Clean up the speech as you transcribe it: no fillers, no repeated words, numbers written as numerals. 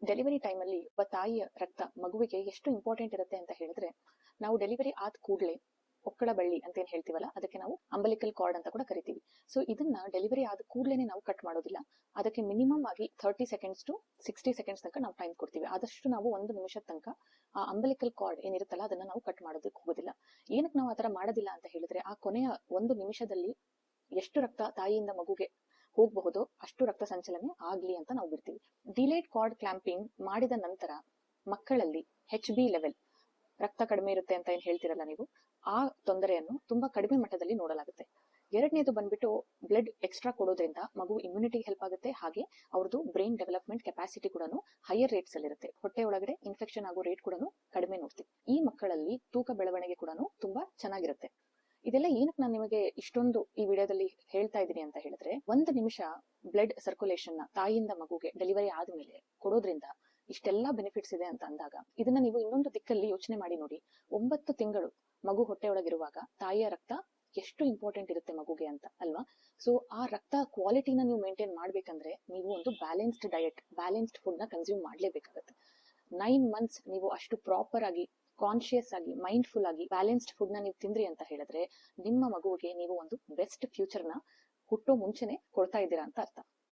Delivery ಟೈಮಲ್ಲಿ ಒಬ್ಬ ತಾಯಿಯ ರಕ್ತ ಮಗುವಿಗೆ ಎಷ್ಟು ಇಂಪಾರ್ಟೆಂಟ್ ಇರುತ್ತೆ ಅಂತ ಹೇಳಿದ್ರೆ, ನಾವು ಡೆಲಿವರಿ ಆದ ಕೂಡಲೇ ಒಕ್ಕಳ ಬಳ್ಳಿ ಅಂತ ಏನ್ ಹೇಳ್ತೀವಲ್ಲ, ಅದಕ್ಕೆ ನಾವು ಅಂಬಲಿಕಲ್ ಕಾರ್ಡ್ ಅಂತ ಕೂಡ ಕರಿತೀವಿ. ಸೊ ಇದನ್ನ ಡೆಲಿವರಿ ಆದ ಕೂಡಲೇ ನಾವು ಕಟ್ ಮಾಡೋದಿಲ್ಲ. ಅದಕ್ಕೆ ಮಿನಿಮಮ್ ಆಗಿ 30 ಸೆಕೆಂಡ್ಸ್ ಟು 60 ಸೆಕೆಂಡ್ಸ್ ತನಕ ನಾವು ಟೈಮ್ ಕೊಡ್ತೀವಿ. ಆದಷ್ಟು ನಾವು 1 ನಿಮಿಷದ ತನಕ ಆ ಅಂಬಲಿಕಲ್ ಕಾರ್ಡ್ ಏನಿರುತ್ತಲ್ಲ ಅದನ್ನ ನಾವು ಕಟ್ ಮಾಡೋದಕ್ಕೆ ಹೋಗೋದಿಲ್ಲ. ಏನಕ್ಕೆ ನಾವು ಆತರ ಮಾಡೋದಿಲ್ಲ ಅಂತ ಹೇಳಿದ್ರೆ, ಆ ಕೊನೆಯ 1 ನಿಮಿಷದಲ್ಲಿ ಎಷ್ಟು ರಕ್ತ ತಾಯಿಯಿಂದ ಮಗುಗೆ ಹೋಗಬಹುದು ಅಷ್ಟು ರಕ್ತ ಸಂಚಲನೆ ಆಗ್ಲಿ ಅಂತ ನಾವು ಬಿಡ್ತೀವಿ. ಡಿಲೇಡ್ ಕಾರ್ಡ್ ಕ್ಲಾಂಪಿಂಗ್ ಮಾಡಿದ ನಂತರ ಮಕ್ಕಳಲ್ಲಿ HB ಲೆವೆಲ್, ರಕ್ತ ಕಡಿಮೆ ಇರುತ್ತೆ ಅಂತ ಏನ್ ಹೇಳ್ತಿರಲ್ಲ ನೀವು, ಆ ತೊಂದರೆಯನ್ನು ತುಂಬಾ ಕಡಿಮೆ ಮಟ್ಟದಲ್ಲಿ ನೋಡಲಾಗುತ್ತೆ. ಎರಡನೇದು ಬಂದ್ಬಿಟ್ಟು ಬ್ಲಡ್ ಎಕ್ಸ್ಟ್ರಾ ಕೊಡೋದ್ರಿಂದ ಮಗು ಇಮ್ಯುನಿಟಿ ಹೆಲ್ಪ್ ಆಗುತ್ತೆ, ಹಾಗೆ ಅವ್ರದ್ದು ಬ್ರೈನ್ ಡೆವಲಪ್ಮೆಂಟ್ ಕೆಪಾಸಿಟಿ ಕೂಡ ಹೈಯರ್ ರೇಟ್ಸ್ ಅಲ್ಲಿ ಇರುತ್ತೆ. ಹೊಟ್ಟೆ ಒಳಗಡೆ ಇನ್ಫೆಕ್ಷನ್ ಆಗೋ ರೇಟ್ ಕೂಡ ಕಡಿಮೆ ನೋಡ್ತೀವಿ. ಈ ಮಕ್ಕಳಲ್ಲಿ ತೂಕ ಬೆಳವಣಿಗೆ ಕೂಡ ತುಂಬಾ ಚೆನ್ನಾಗಿರುತ್ತೆ. ಇದೆಲ್ಲ ಏನಕ್ಕೆ ನಾನು ನಿಮಗೆ ಇಷ್ಟೊಂದು ಈ ವಿಡಿಯೋದಲ್ಲಿ ಹೇಳ್ತಾ ಇದ್ದೀನಿ ಅಂತ ಹೇಳಿದ್ರೆ, 1 ನಿಮಿಷ ಬ್ಲಡ್ ಸರ್ಕ್ಯುಲೇಷನ್ ನ ತಾಯಿಯಿಂದ ಮಗುಗೆ ಡೆಲಿವರಿ ಆದ್ಮೇಲೆ ಕೊಡೋದ್ರಿಂದ ಇಷ್ಟೆಲ್ಲಾ ಬೆನಿಫಿಟ್ಸ್ ಇದೆ ಅಂತ ಅಂದಾಗ, ಇದನ್ನ ನೀವು ಇನ್ನೊಂದು ದಿಕ್ಕಲ್ಲಿ ಯೋಚನೆ ಮಾಡಿ ನೋಡಿ. 9 ತಿಂಗಳು ಮಗು ಹೊಟ್ಟೆ ಒಳಗಿರುವಾಗ ತಾಯಿಯ ರಕ್ತ ಎಷ್ಟು ಇಂಪಾರ್ಟೆಂಟ್ ಇರುತ್ತೆ ಮಗುಗೆ ಅಂತ ಅಲ್ವಾ? ಸೊ ಆ ರಕ್ತ ಕ್ವಾಲಿಟಿನ ನೀವು ಮೇಂಟೈನ್ ಮಾಡ್ಬೇಕಂದ್ರೆ ನೀವು ಒಂದು ಬ್ಯಾಲೆನ್ಸ್ಡ್ ಡಯಟ್, ಬ್ಯಾಲೆನ್ಸ್ಡ್ ಫುಡ್ ನ ಕನ್ಸ್ಯೂಮ್ ಮಾಡ್ಲೇಬೇಕಾಗುತ್ತೆ. 9 ಮಂತ್ಸ್ ನೀವು ಅಷ್ಟು ಪ್ರಾಪರ್ ಆಗಿ, ಕಾನ್ಶಿಯಸ್ ಆಗಿ, ಮೈಂಡ್ಫುಲ್ ಆಗಿ ಬ್ಯಾಲೆನ್ಸ್ಡ್ ಫುಡ್ ನ ನೀವು ತಿಂದ್ರಿ ಅಂತ ಹೇಳಿದ್ರೆ, ನಿಮ್ಮ ಮಗುವಿಗೆ ನೀವು ಒಂದು ಬೆಸ್ಟ್ ಫ್ಯೂಚರ್ ನ ಹುಟ್ಟೋ ಮುಂಚೆನೆ ಕೊಡ್ತಾ ಇದ್ದೀರಾ ಅಂತ ಅರ್ಥ.